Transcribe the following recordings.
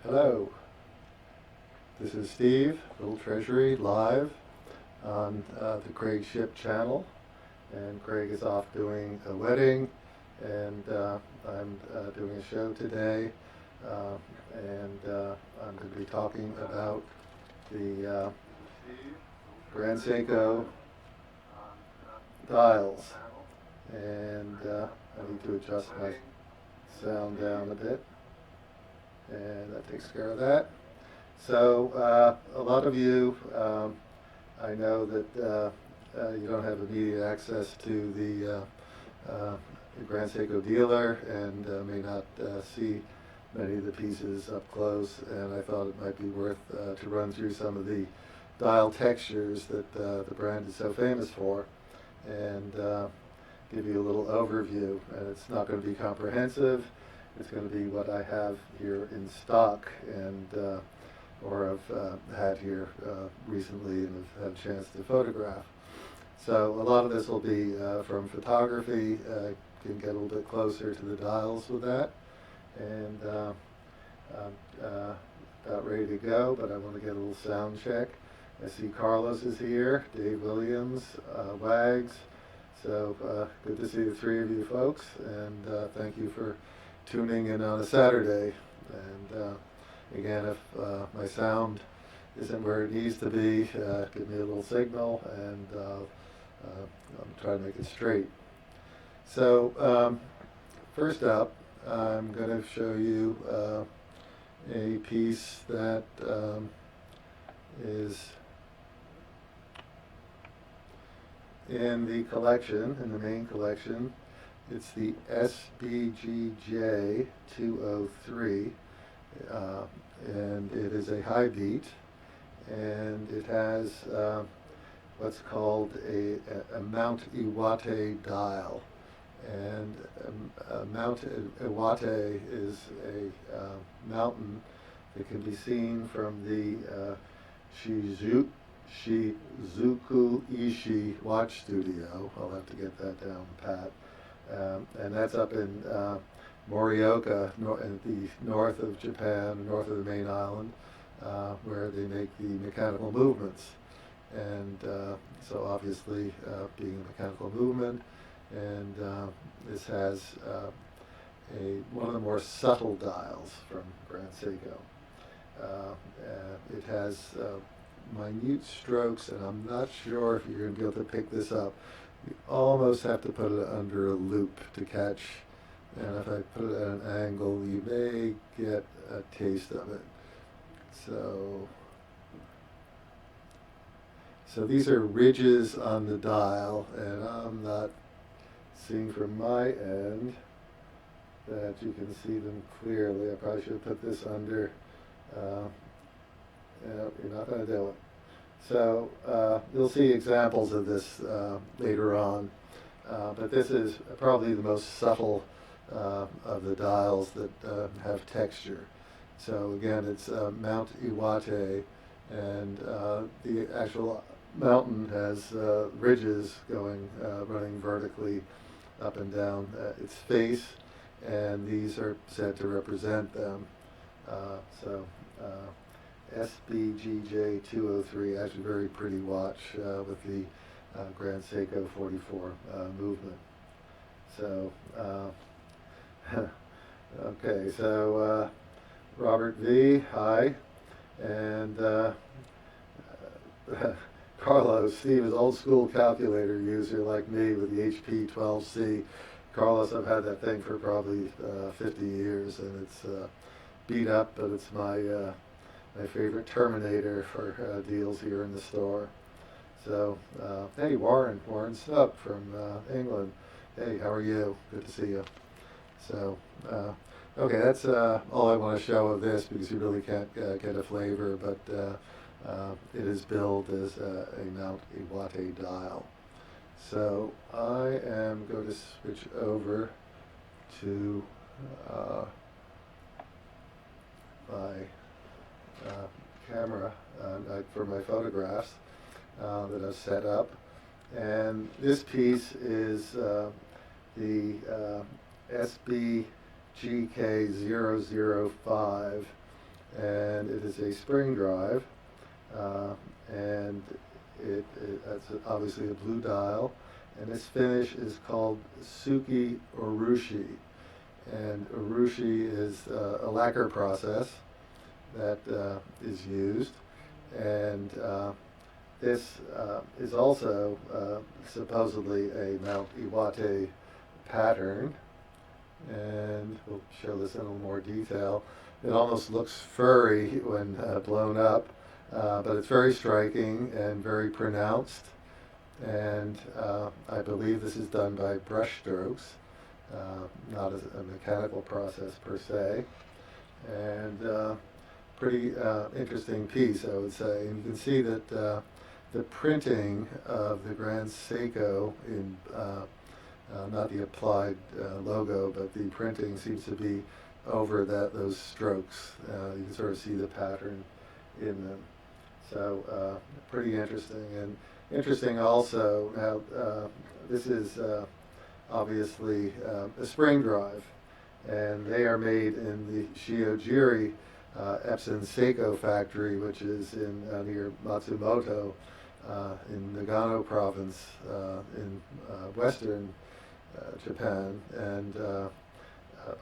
Hello, this is Steve, Little Treasury, live on the Craig Ship channel. And Craig is off doing a wedding, and I'm doing a show today. I'm going to be talking about the Grand Seiko dials. And I need to adjust my sound down a bit. And that takes care of that. So a lot of you, I know that you don't have immediate access to the Grand Seiko dealer and may not see many of the pieces up close, and I thought it might be worth to run through some of the dial textures that the brand is so famous for, and give you a little overview. And it's not going to be comprehensive. It's going to be what I have here in stock and or have had here recently and have had a chance to photograph. So a lot of this will be from photography. Can get a little bit closer to the dials with that. And I'm about ready to go, but I want to get a little sound check. I see Carlos is here, Dave Williams, Wags. So good to see the three of you folks, and thank you for tuning in on a Saturday. And again, if my sound isn't where it needs to be, give me a little signal, and I'll try to make it straight. So first up, I'm going to show you a piece that is in the collection, in the main collection. It's the SBGJ 203, and it is a high beat, and it has what's called a Mount Iwate dial. And Mount Iwate is a mountain that can be seen from the Shizuku Ishi watch studio. I'll have to get that down pat. And that's up in Morioka, in the north of Japan, north of the main island, where they make the mechanical movements. And so obviously being a mechanical movement, and this has one of the more subtle dials from Grand Seiko. It has minute strokes, and I'm not sure if you're going to be able to pick this up. You almost have to put it under a loop to catch, and if I put it at an angle, you may get a taste of it. So these are ridges on the dial, and I'm not seeing from my end that you can see them clearly. I probably should have put this under. You're not going to do it. So you'll see examples of this later on, but this is probably the most subtle of the dials that have texture. So again, it's Mount Iwate, and the actual mountain has ridges going, running vertically up and down its face, and these are said to represent them. SBGJ 203, actually very pretty watch with the Grand Seiko 44 movement. So, okay, so Robert V, hi, and Carlos, Steve is old school calculator user like me with the HP 12C. Carlos, I've had that thing for probably 50 years, and it's beat up, but it's my favorite Terminator for deals here in the store. So, hey, Warren Snup from England. Hey, how are you? Good to see you. So, okay, that's all I want to show of this, because you really can't get a flavor, but it is billed as a Mount Iwate dial. So I am going to switch over to my camera for my photographs that I've set up. And this piece is the SBGK005 and it is a spring drive, and it's obviously a blue dial, and this finish is called Suki Urushi, and Urushi is a lacquer process that is used, and this is also supposedly a Mount Iwate pattern, and we'll show this in a little more detail. It almost looks furry when blown up, but it's very striking and very pronounced, and I believe this is done by brush strokes, not as a mechanical process per se, and pretty interesting piece, I would say. And you can see that the printing of the Grand Seiko in not the applied logo, but the printing seems to be over those strokes. You can sort of see the pattern in them. So pretty interesting. And interesting also, now this is obviously a spring drive, and they are made in the Shiro-Nari Epson Seiko factory, which is in near Matsumoto in Nagano province in western Japan, and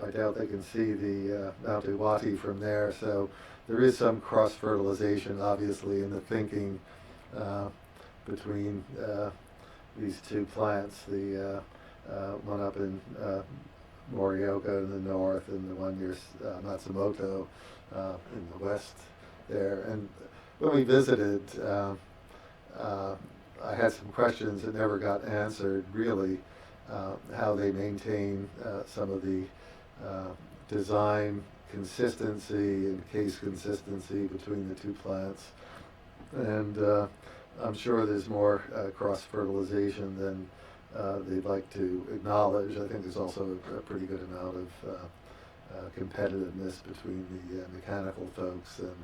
I doubt they can see the Mount Iwate from there, so there is some cross-fertilization obviously in the thinking between these two plants, the one up in Morioka in the north and the one near Matsumoto in the west there. And when we visited, I had some questions that never got answered, really, how they maintain some of the design consistency and case consistency between the two plants. And I'm sure there's more cross-fertilization than they'd like to acknowledge. I think there's also a pretty good amount of competitiveness between the mechanical folks and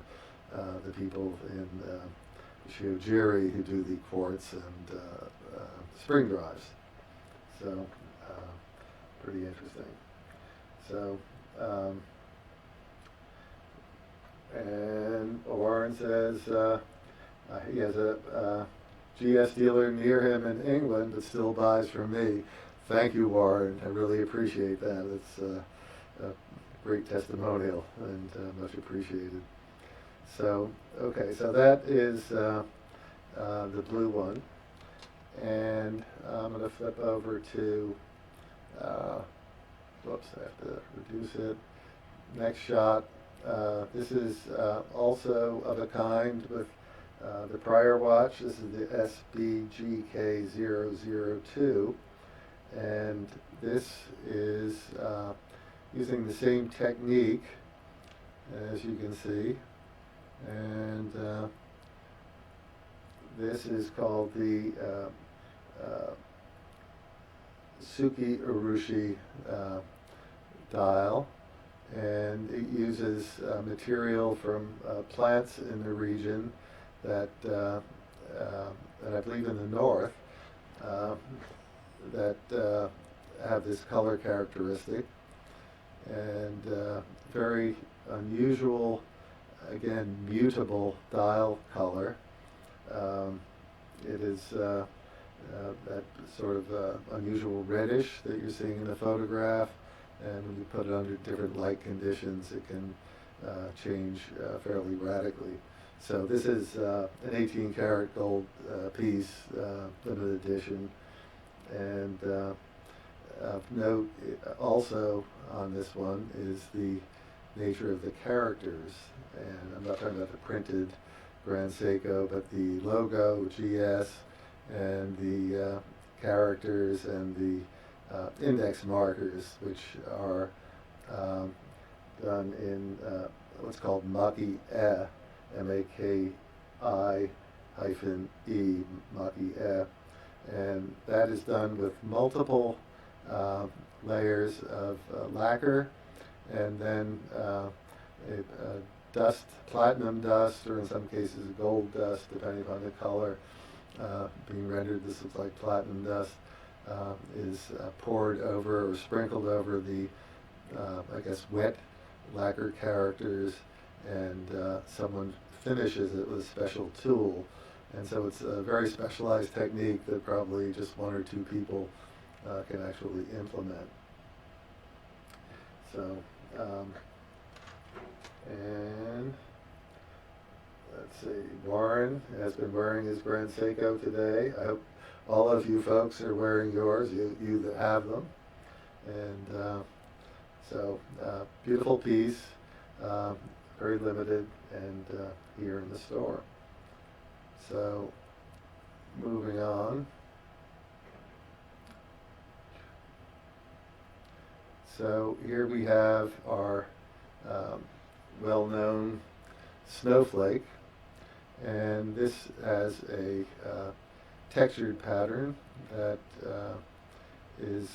the people in Shiro-Nari who do the quartz and spring drives. So pretty interesting. So and Warren says he has a GS dealer near him in England that still buys from me. Thank you, Warren. I really appreciate that. It's a great testimonial and much appreciated. So, okay, so that is the blue one. And I'm going to flip over to, whoops, I have to reduce it. Next shot. This is also of a kind with the prior watch. This is the SBGK002, and this is using the same technique, as you can see, and this is called the Suki Urushi dial, and it uses material from plants in the region that I believe in the north that have this color characteristic, and very unusual, again, mutable dial color. It is that sort of unusual reddish that you're seeing in the photograph, and when you put it under different light conditions, it can change fairly radically. So this is an 18 karat gold piece, limited edition, and of note also on this one is the nature of the characters, and I'm not talking about the printed Grand Seiko, but the logo, GS, and the characters and the index markers, which are done in what's called maki-e, M-A-K-I hyphen E, maki-e, and that is done with multiple layers of lacquer, and then dust, platinum dust, or in some cases gold dust, depending upon the color being rendered. This looks like platinum dust, is poured over or sprinkled over the, I guess, wet lacquer characters, and someone finishes it with a special tool. And so it's a very specialized technique that probably just one or two people can actually implement. So, and let's see, Warren has been wearing his Grand Seiko today. I hope all of you folks are wearing yours, you that have them. And so, beautiful piece, very limited, and here in the store. So, moving on. So here we have our well-known Snowflake, and this has a textured pattern that is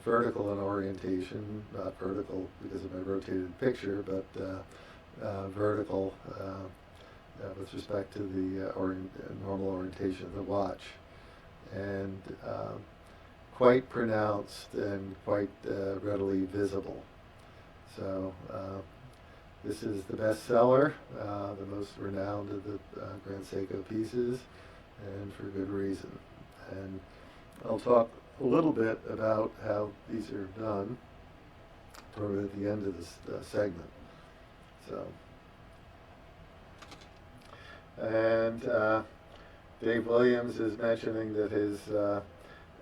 vertical in orientation, not vertical because of my rotated picture, but vertical with respect to the normal orientation of the watch, and quite pronounced and quite readily visible. So this is the bestseller, the most renowned of the Grand Seiko pieces, and for good reason. And I'll talk a little bit about how these are done toward at the end of this segment. So, and Dave Williams is mentioning that his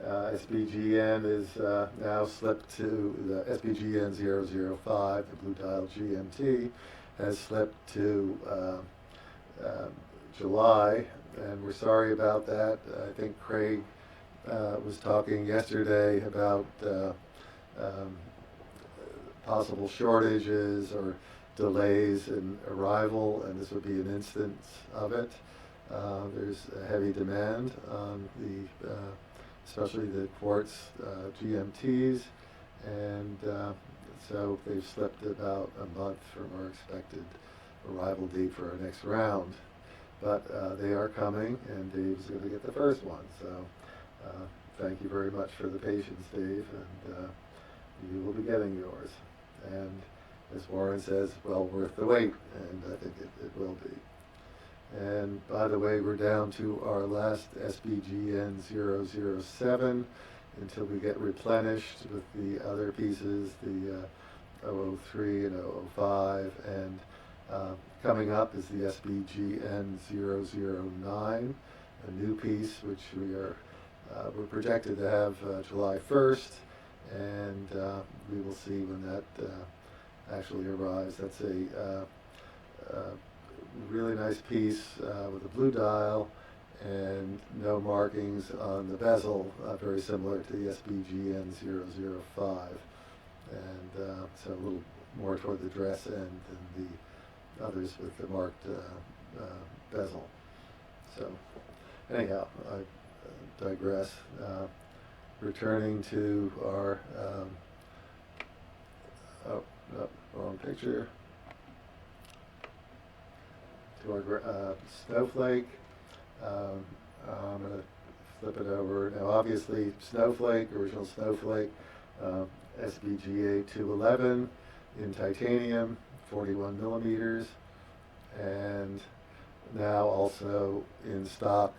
SBGN is now slipped to the SBGN 005, the blue dial GMT, has slipped to July, and we're sorry about that. I think Craig was talking yesterday about possible shortages or delays in arrival, and this would be an instance of it. There's a heavy demand on the especially the quartz GMTs, and so they've slipped about a month from our expected arrival date for our next round. But they are coming, and Dave's going to get the first one. So thank you very much for the patience, Dave, and you will be getting yours. And as Warren says, well worth the wait, and I think it will be. And by the way, we're down to our last SBGN 007 until we get replenished with the other pieces, the 003 and 005, and coming up is the SBGN 009, a new piece which we're projected to have July 1st, and we will see when that actually arrives. That's a really nice piece with a blue dial and no markings on the bezel, very similar to the SBGN 005, and so a little more toward the dress end than the others with the marked bezel. So anyhow, I digress. Returning to our, wrong picture. To our Snowflake. I'm going to flip it over. Now obviously Snowflake, original Snowflake, SBGA 211 in titanium, 41 millimeters, and now also in stock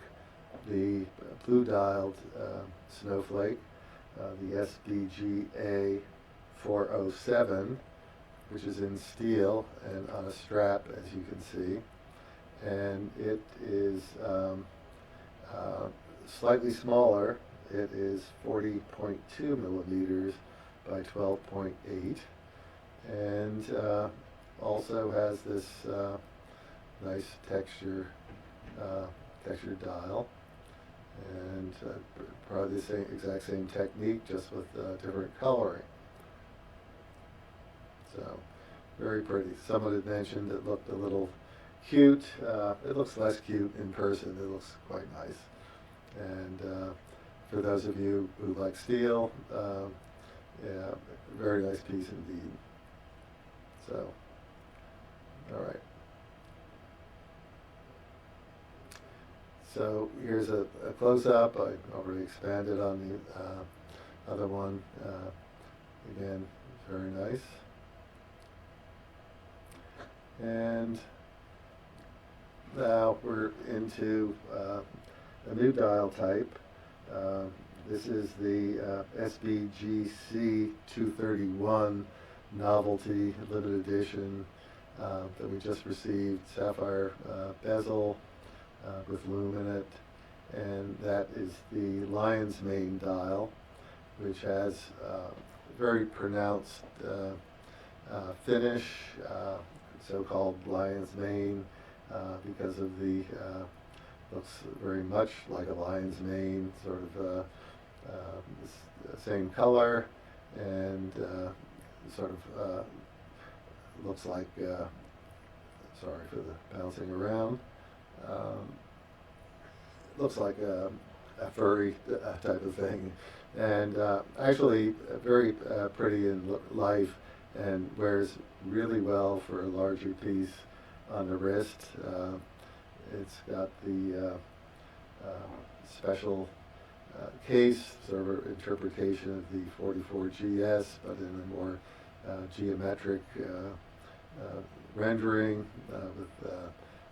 the blue dialed Snowflake, the SBGA 407, which is in steel and on a strap, as you can see. And it is slightly smaller. It is 40.2 millimeters by 12.8, and also has this nice textured dial, and probably the exact same technique, just with different coloring. So very pretty. Someone had mentioned it looked a little cute. It looks less cute in person. It looks quite nice. And for those of you who like steel, yeah, very nice piece indeed. So, all right. So here's a close-up. I already expanded on the other one. Again, very nice. And now we're into a new dial type. This is the SBGC 231 novelty limited edition that we just received, sapphire bezel with lume in it, and that is the lion's mane dial, which has very pronounced finish, so-called lion's mane, because of the looks very much like a lion's mane, sort of same color, and sort of looks like, sorry for the bouncing around, looks like a furry type of thing, and actually very pretty in life, and wears really well for a larger piece on the wrist. It's got the special case, sort of interpretation of the 44GS, but in a more geometric rendering with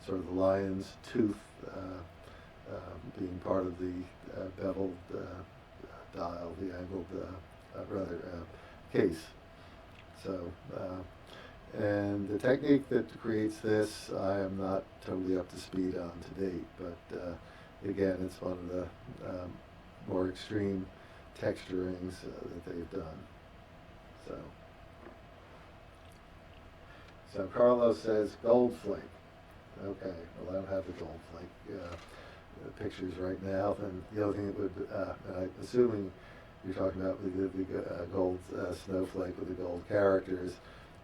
sort of the lion's tooth being part of the beveled dial, the angled case. So, and the technique that creates this, I am not totally up to speed on to date, but again, it's one of the more extreme texturings that they've done. So Carlos says gold flake. Okay, well I don't have the gold flake pictures right now, and the other thing that would, I'm assuming you're talking about the gold snowflake with the gold characters,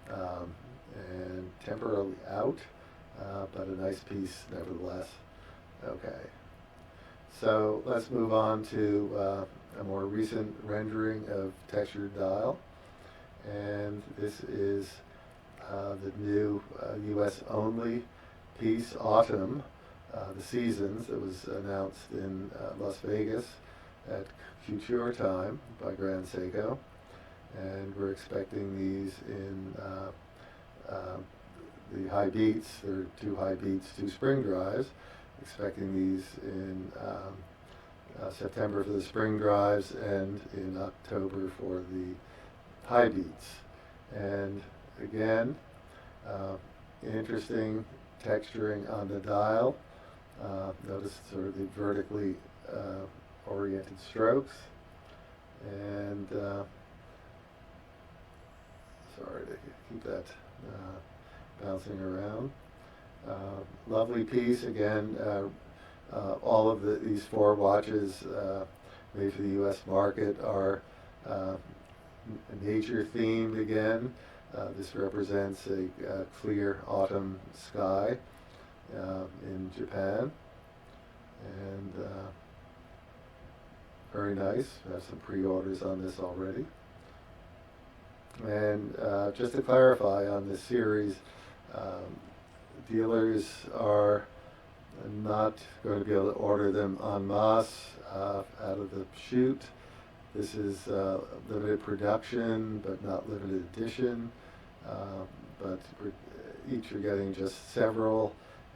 and temporarily out, but a nice piece nevertheless. Okay, so let's move on to a more recent rendering of textured dial, and this is the new US only piece, Autumn, the Seasons, that was announced in Las Vegas at Couture Time by Grand Seiko, and we're expecting these in the high beats. There are 2 high beats, 2 spring drives. Expecting these in September for the spring drives and in October for the high beats. And again, interesting texturing on the dial. Notice sort of the vertically oriented strokes, and sorry to keep that bouncing around. Lovely piece again. All of these 4 watches made for the U.S. market are nature themed again. This represents a clear autumn sky in Japan, and very nice. We have some pre-orders on this already. And just to clarify on this series, dealers are not going to be able to order them en masse out of the chute. This is limited production, but not limited edition. But each are getting just several,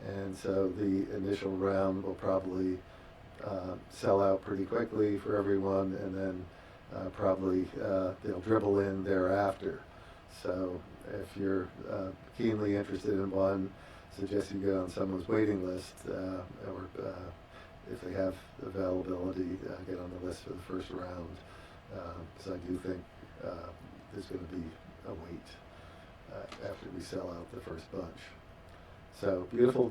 and so the initial round will probably sell out pretty quickly for everyone, and then probably they'll dribble in thereafter. So if you're keenly interested in one, suggest you get on someone's waiting list, or if they have availability, get on the list for the first round, because I do think there's going to be a wait after we sell out the first bunch. So beautiful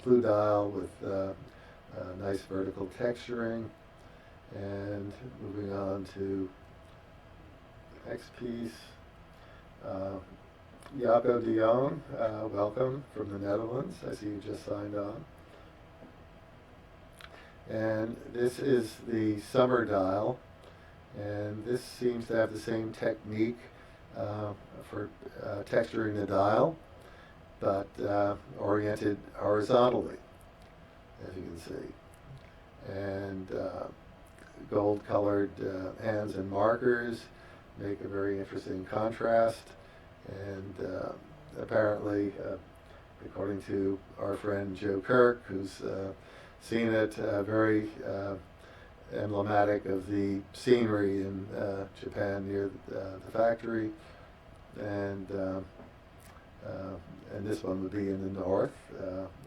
blue dial with nice vertical texturing. And moving on to the next piece, Jaco de Jong, welcome from the Netherlands. I see you just signed on. And this is the summer dial, and this seems to have the same technique for texturing the dial, but oriented horizontally, as you can see. And gold-colored hands and markers make a very interesting contrast, and apparently according to our friend Joe Kirk, who's seen it, very emblematic of the scenery in Japan near the factory, and this one would be in the north,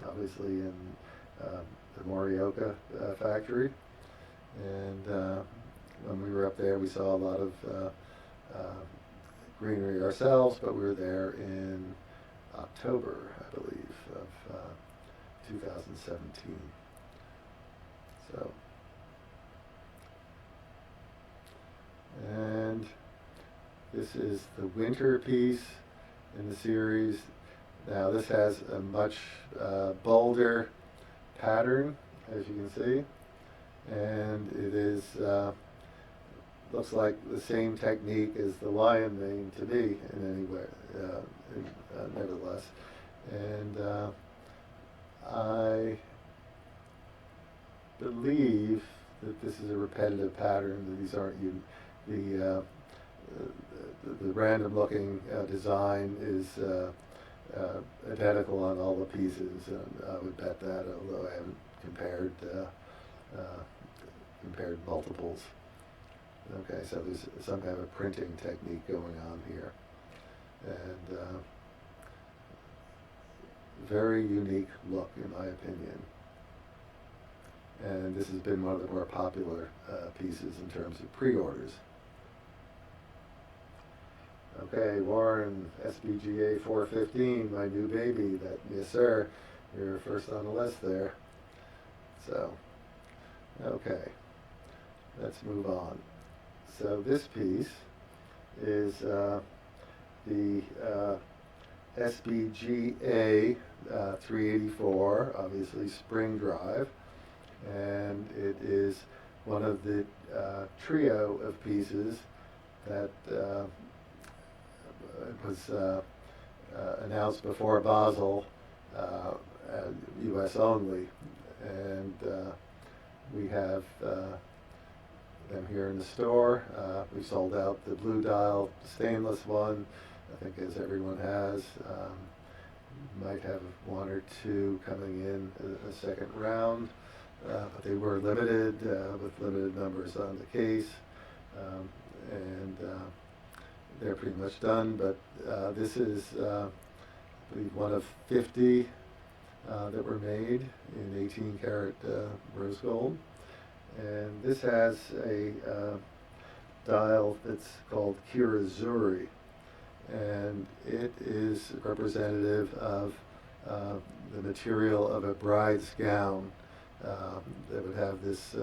obviously in the Morioka factory. And when we were up there, we saw a lot of greenery ourselves, but we were there in October, I believe, of 2017. So, and this is the winter piece in the series. Now this has a much bolder pattern, as you can see, and it is looks like the same technique as the lion mane to me in any way, nevertheless. And I believe that this is a repetitive pattern, that these aren't the random looking design is identical on all the pieces, and I would bet that, although I haven't compared multiples. Okay, so there's some kind of printing technique going on here, and very unique look, in my opinion. And this has been one of the more popular pieces in terms of pre-orders. Okay, Warren, SBGA 415, my new baby. That, yes, sir. You're first on the list there. So, okay, let's move on. So this piece is the SBGA 384, obviously spring drive, and it is one of the trio of pieces that was announced before Basel, U.S. only, and we have them here in the store. We sold out the blue dial stainless one, I think, as everyone has. Might have one or two coming in a second round, but they were limited, with limited numbers on the case, and they're pretty much done. But this is, I believe, one of 50 that were made in 18 karat rose gold. And this has a dial that's called Kira-Zuri, and it is representative of the material of a bride's gown that would have this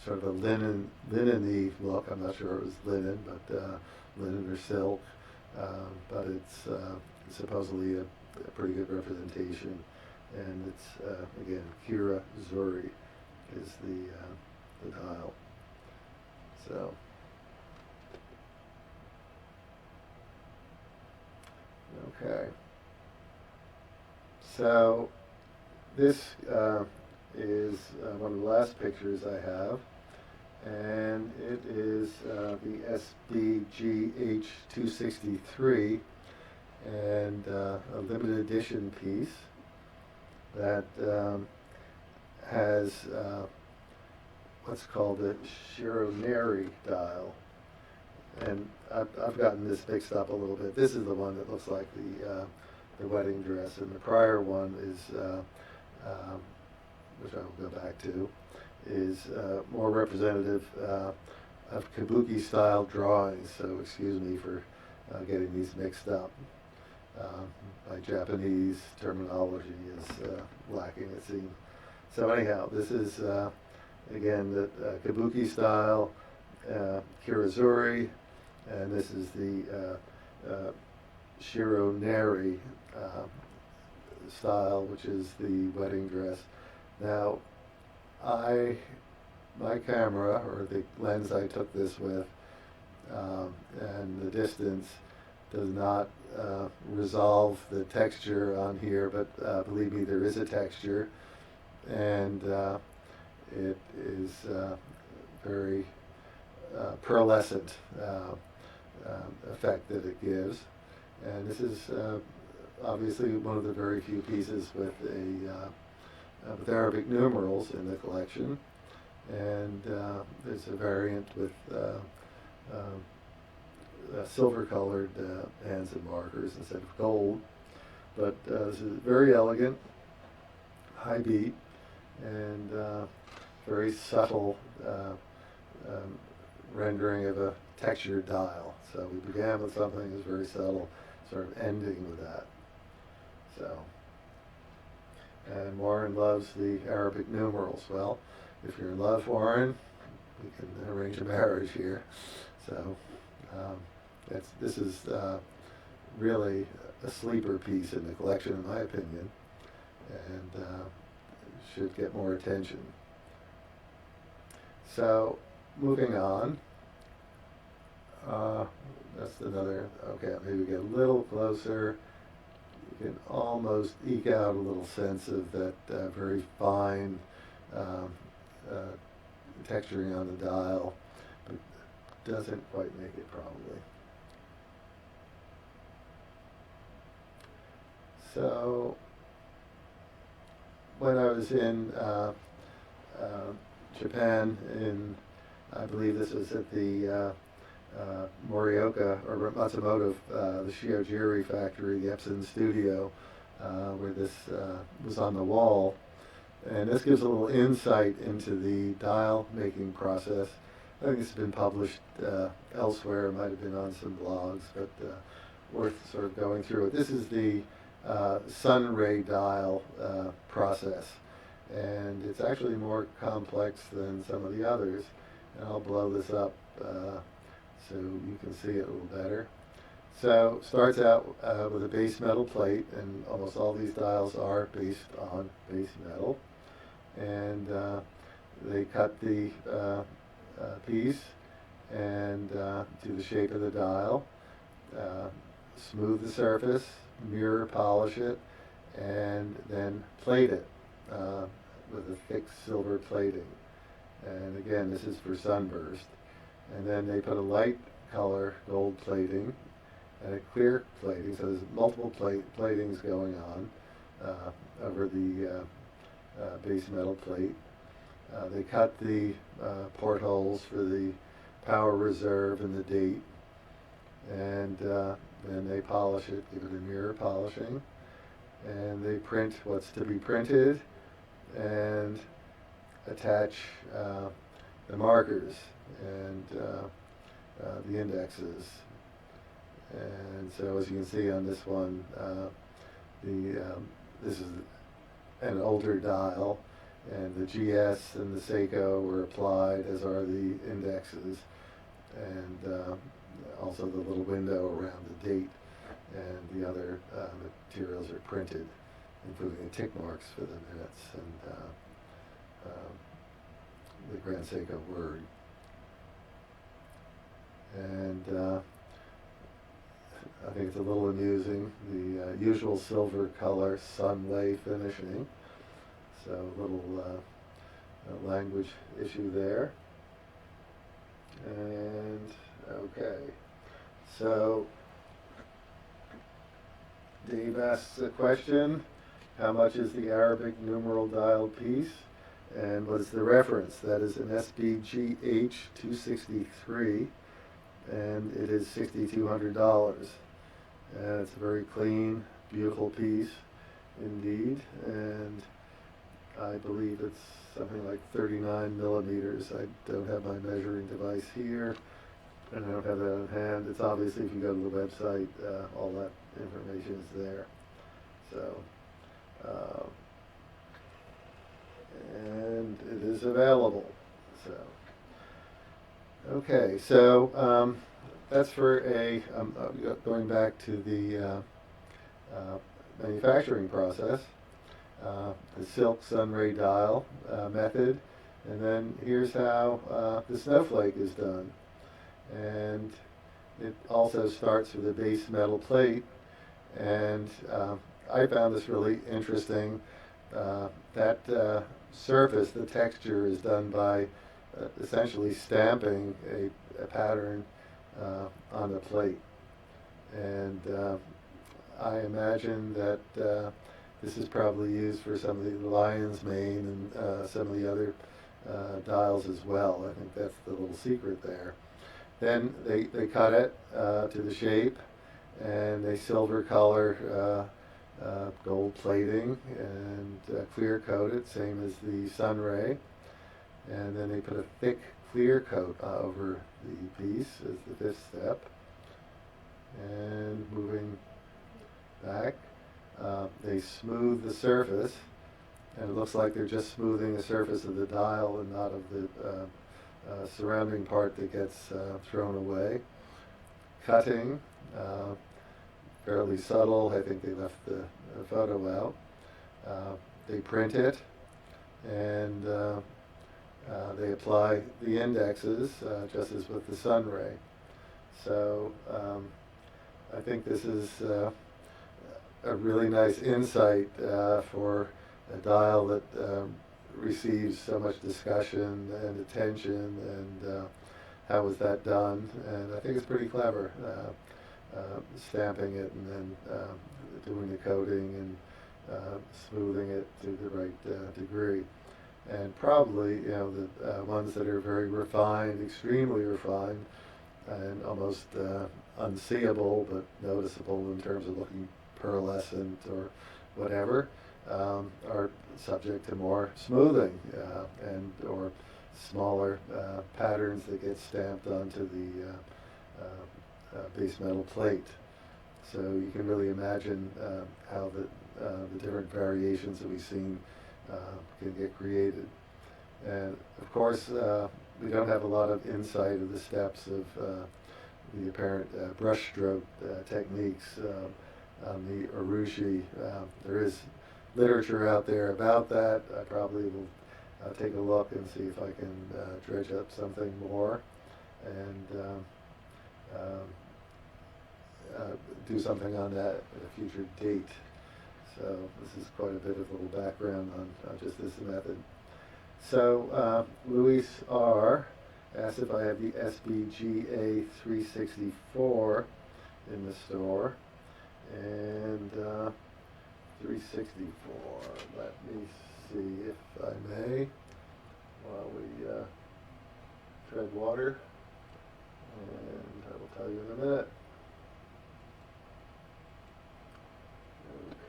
sort of a linen-y look. I'm not sure it was linen, but linen or silk, but it's supposedly a pretty good representation, and it's again, Kira-Zuri is the dial. So, okay. So this is one of the last pictures I have, and it is the SBGH 263, and a limited edition piece that has what's called a shiro-nari dial, and I've gotten this mixed up a little bit. This is the one that looks like the wedding dress, and the prior one is, which I will go back to, is more representative of kabuki style drawings. So excuse me for getting these mixed up. My Japanese terminology is lacking, it seems. So anyhow, this is again the kabuki style Kira-Zuri, and this is the shiro-nari style, which is the wedding dress. Now, my camera, or the lens I took this with, and the distance does not resolve the texture on here, but believe me, there is a texture, and it is very pearlescent effect that it gives. And this is obviously one of the very few pieces with with Arabic numerals in the collection, and there's a variant with silver-colored hands and markers instead of gold. But this is very elegant, high beat, and very subtle rendering of a textured dial. So we began with something that was very subtle, sort of ending with that. So, and Warren loves the Arabic numerals. Well, if you're in love, Warren, we can arrange a marriage here. So, this is really a sleeper piece in the collection, in my opinion, and should get more attention. So, moving on. That's another, okay, maybe get a little closer. You can almost eke out a little sense of that very fine texturing on the dial, but doesn't quite make it probably. So, when I was in Japan, I believe this was at the Morioka or Matsumoto, the Kira-Zuri factory, the Epson studio, where this was on the wall. And this gives a little insight into the dial making process. I think it's been published elsewhere, it might have been on some blogs, but worth sort of going through it. This is the sun ray dial process, and it's actually more complex than some of the others. And I'll blow this up so you can see it a little better. So starts out with a base metal plate, and almost all these dials are based on base metal. And they cut the piece and do the shape of the dial, smooth the surface, mirror polish it, and then plate it with a thick silver plating. And again, this is for sunburst. And then they put a light color gold plating and a clear plating, so there's multiple platings going on over the base metal plate. They cut the portholes for the power reserve and the date, and then they polish it, give it a mirror polishing, and they print what's to be printed and attach the markers and the indexes. And so as you can see on this one, this is an older dial, and the GS and the Seiko were applied, as are the indexes, and also the little window around the date, and the other materials are printed, including the tick marks for the minutes and the Grand Seiko word. And I think it's a little amusing, the usual silver color sunlay finishing. So a little language issue there. And okay, so Dave asks a question: how much is the Arabic numeral dial piece, and what is the reference? That is an SBGH 263, and it is $6,200. And it's a very clean, beautiful piece indeed, and I believe it's something like 39 millimeters. I don't have my measuring device here, and I don't have that on hand. It's obviously, if you go to the website, all that information is there. So, and it is available. So, okay, so that's for going back to the manufacturing process. The silk sunray dial method, and then here's how the snowflake is done. And it also starts with a base metal plate, and I found this really interesting. That surface, the texture, is done by essentially stamping a pattern on the plate. And I imagine that this is probably used for some of the lion's mane and some of the other dials as well. I think that's the little secret there. Then they cut it to the shape, and they silver color gold plating and clear coat it, same as the sunray. And then they put a thick clear coat over the piece as the fifth step. And moving back, they smooth the surface, and it looks like they're just smoothing the surface of the dial and not of the surrounding part that gets thrown away. Cutting, fairly subtle. I think they left the photo out. They print it, and they apply the indexes just as with the sunray. So I think this is a really nice insight for a dial that receives so much discussion and attention, and how was that done? And I think it's pretty clever, stamping it and then doing the coating and smoothing it to the right degree. And probably, the ones that are very refined, extremely refined, and almost unseeable but noticeable in terms of looking pearlescent or whatever, are subject to more smoothing and or smaller patterns that get stamped onto the base metal plate. So you can really imagine how the different variations that we've seen can get created. And of course, we don't have a lot of insight of the steps of the apparent brushstroke techniques on the Urushi. There is literature out there about that. I probably will take a look and see if I can dredge up something more and do something on that at a future date. So this is quite a bit of a little background on just this method. So Luis R. asked if I have the SBGA 364 in the store. And 364, let me see if I may, while we tread water, and I will tell you in a minute.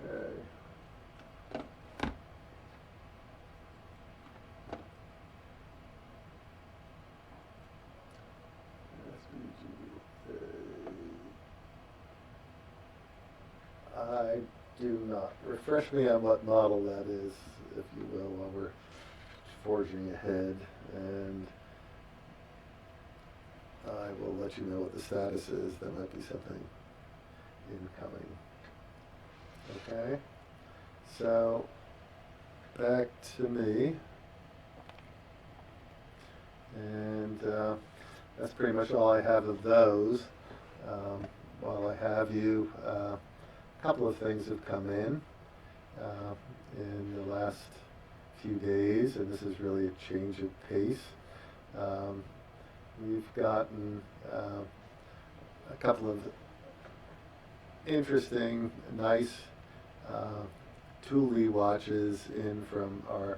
Okay. I do not. Refresh me on what model that is, if you will, while we're forging ahead, and I will let you know what the status is. There might be something incoming. Okay, so back to me, and that's pretty much all I have of those. While I have you, a couple of things have come in the last few days, and this is really a change of pace. We've gotten a couple of interesting, nice Thule watches in from our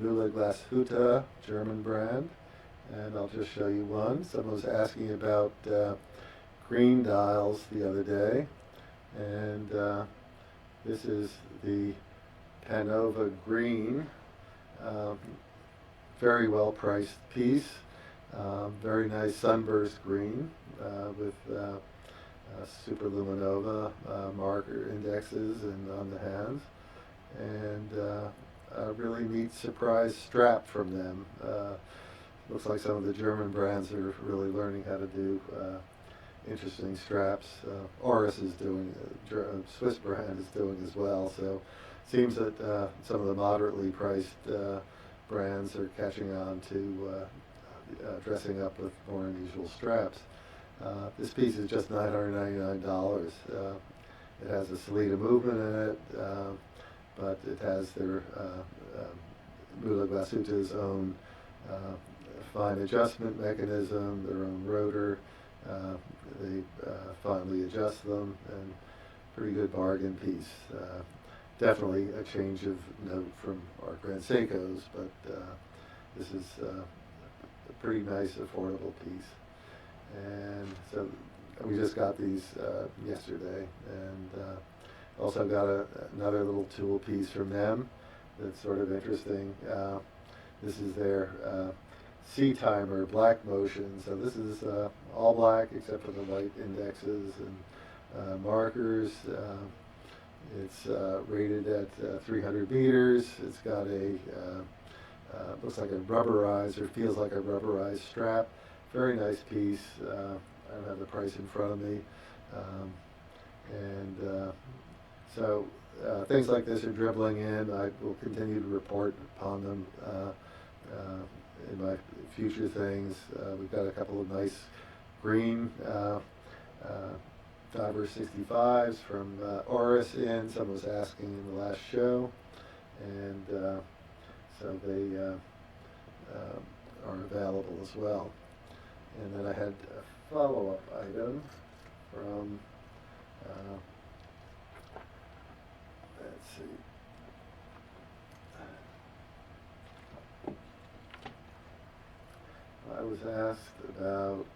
Müller Glashütte German brand, and I'll just show you one. Someone was asking about green dials the other day, and this is the Panova Green, very well priced piece, very nice sunburst green with superluminova marker indexes and on the hands, and a really neat surprise strap from them. Looks like some of the German brands are really learning how to do interesting straps. Oris is doing, Swiss brand is doing as well, so it seems that some of the moderately priced brands are catching on to dressing up with more unusual straps. This piece is just $999. It has a Salida movement in it, but it has their Müller Glashütte's own fine adjustment mechanism, their own rotor. They finely adjust them, and pretty good bargain piece. Definitely a change of note from our Grand Seikos, but this is a pretty nice, affordable piece. And so we just got these yesterday, and also got another little tool piece from them that's sort of interesting. This is their C timer black motion. So this is all black except for the white indexes and markers. It's rated at 300 meters. It's got a looks like a rubberized, or feels like a rubberized strap. Very nice piece. I don't have the price in front of me. So things like this are dribbling in. I will continue to report upon them in my future things. We've got a couple of nice green Diver 65s from Oris in. Someone was asking in the last show, and so they are available as well. And then I had a follow-up item from, let's see, I was asked about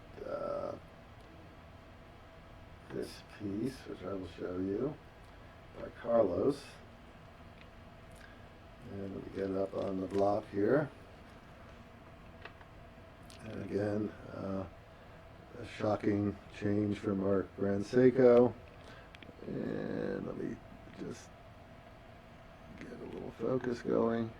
this piece, which I will show you, by Carlos. And let me get it up on the block here. And again, a shocking change from our Grand Seiko. And let me just get a little focus going.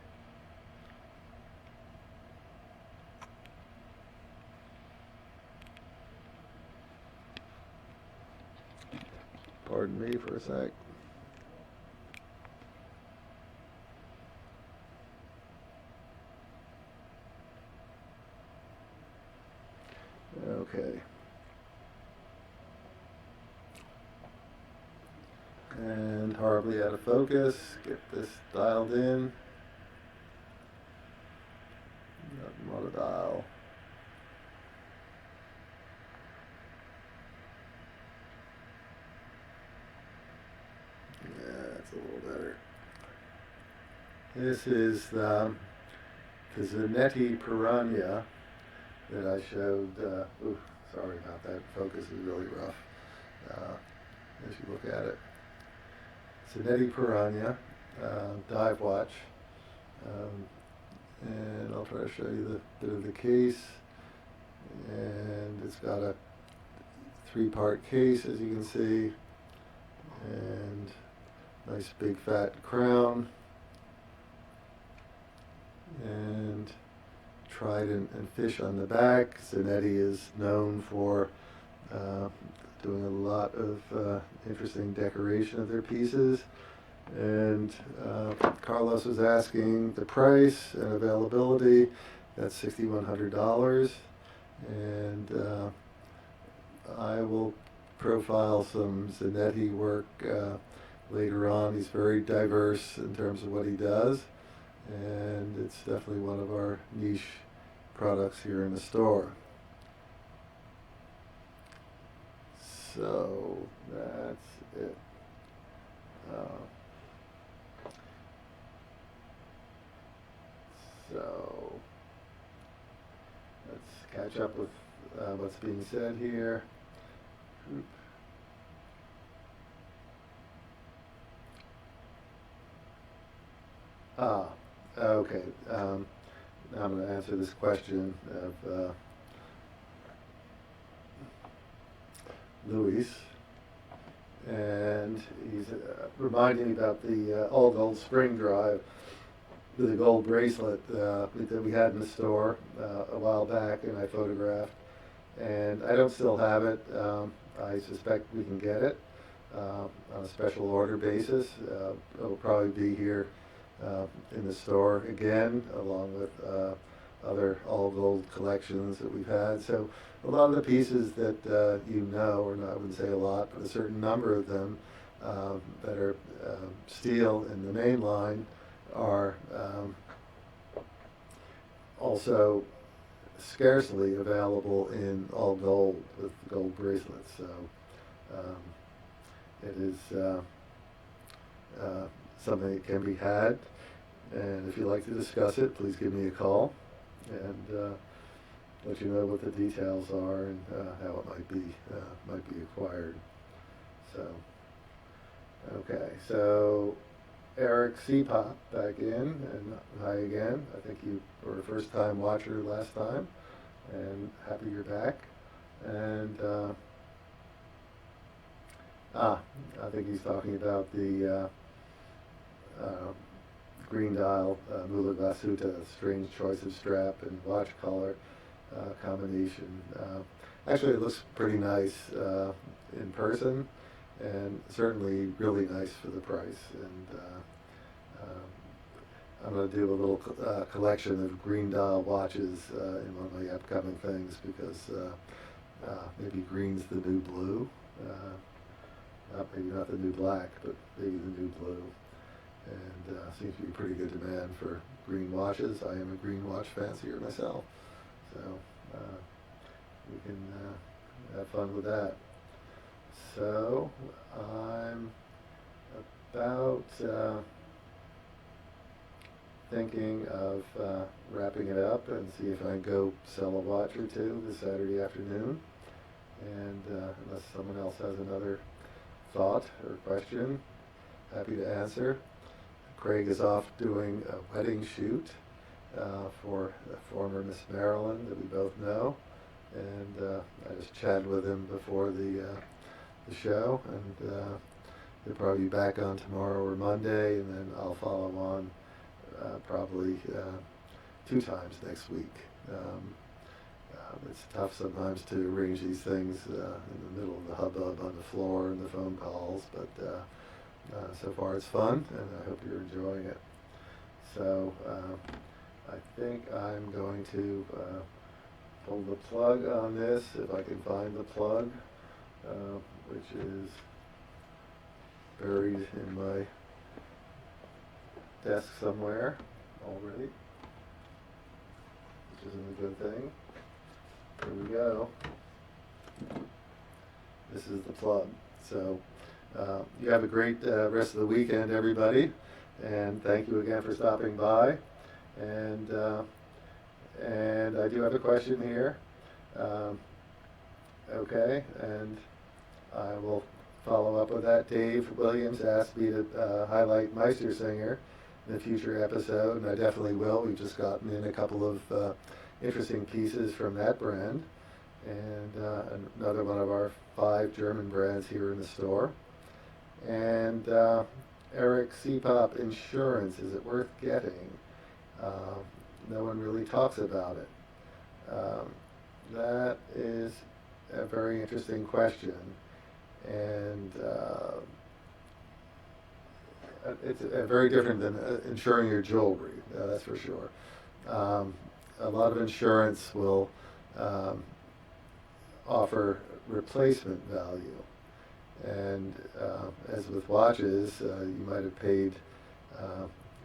Pardon me for a sec. Okay. And horribly out of focus. Get this dialed in. Not a dial. That's a little better. This is the Zanetti Piranha that I showed. Sorry about that. Focus is really rough as you look at it. Zanetti Piranha dive watch, and I'll try to show you the bit of the case. And it's got a 3-part case, as you can see, and nice big fat crown, and trident and fish on the back. Zanetti is known for doing a lot of interesting decoration of their pieces. And Carlos was asking the price and availability. That's $6,100. And I will profile some Zanetti work later on. He's very diverse in terms of what he does, and it's definitely one of our niche products here in the store. So that's it. So let's catch up with what's being said here. Okay. Now I'm going to answer this question of Luis, and he's reminding me about the all gold spring drive with a gold bracelet that we had in the store a while back, and I photographed. And I don't still have it. I suspect we can get it on a special order basis. It'll probably be here in the store again, along with other all gold collections that we've had. So a lot of the pieces that you know, or not, I wouldn't say a lot, but a certain number of them that are steel in the main line are also scarcely available in all gold with gold bracelets. So it is something that can be had. And if you'd like to discuss it, please give me a call and let you know what the details are and how it might be acquired. So, okay, so Eric C-Pop back in, and hi again. I think you were a first-time watcher last time, and happy you're back. And I think he's talking about the green dial Mulagasuta, strange choice of strap and watch color combination. Actually, it looks pretty nice in person, and certainly really nice for the price. And I'm going to do a little collection of green dial watches in one of my upcoming things, because maybe green's the new blue. Maybe not the new black, but maybe the new blue. And seems to be pretty good demand for green watches. I am a green watch fancier myself, so we can have fun with that. So I'm about thinking of wrapping it up and see if I can go sell a watch or two this Saturday afternoon. And unless someone else has another thought or question, happy to answer. Craig is off doing a wedding shoot for a former Miss Maryland that we both know, and I just chatted with him before the show, and he'll probably be back on tomorrow or Monday, and then I'll follow on probably 2 times next week. It's tough sometimes to arrange these things in the middle of the hubbub on the floor and the phone calls, but so far it's fun, and I hope you're enjoying it. So I think I'm going to pull the plug on this, if I can find the plug, which is buried in my desk somewhere already, which isn't a good thing. Here we go. This is the plug. So you have a great rest of the weekend, everybody, and thank you again for stopping by. And I do have a question here. Okay, and I will follow up with that. Dave Williams asked me to highlight Meistersinger in a future episode, and I definitely will. We've just gotten in a couple of interesting pieces from that brand, and another one of our 5 German brands here in the store. And Eric C-Pop, insurance, is it worth getting? No one really talks about it. That is a very interesting question, and it's very different than insuring your jewelry, that's for sure. A lot of insurance will offer replacement value, and as with watches, you might have paid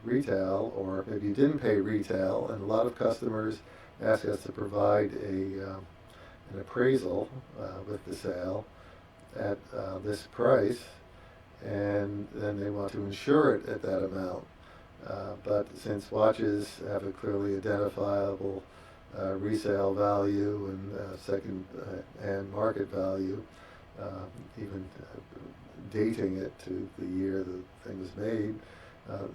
retail, or maybe you didn't pay retail, and a lot of customers ask us to provide an appraisal with the sale at this price, and then they want to insure it at that amount. But since watches have a clearly identifiable resale value and second-hand market value, even dating it to the year the thing was made,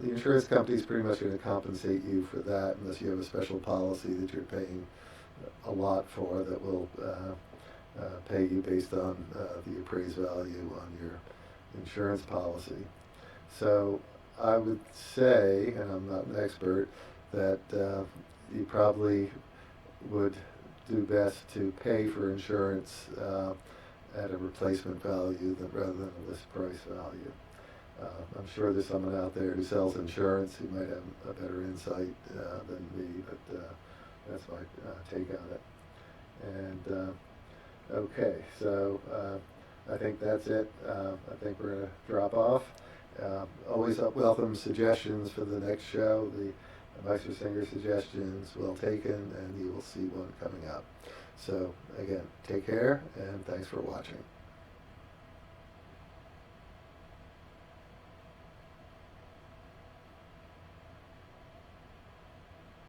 the insurance company is pretty much going to compensate you for that, unless you have a special policy that you're paying a lot for that will pay you based on the appraised value on your insurance policy. So I would say, and I'm not an expert, that you probably would do best to pay for insurance at a replacement value rather than a list price value. I'm sure there's someone out there who sells insurance who might have a better insight than me, but that's my take on it. And okay, so I think that's it. I think we're going to drop off. Always welcome suggestions for the next show. The Meistersinger suggestions well taken, and you will see one coming up. So again, take care, and thanks for watching.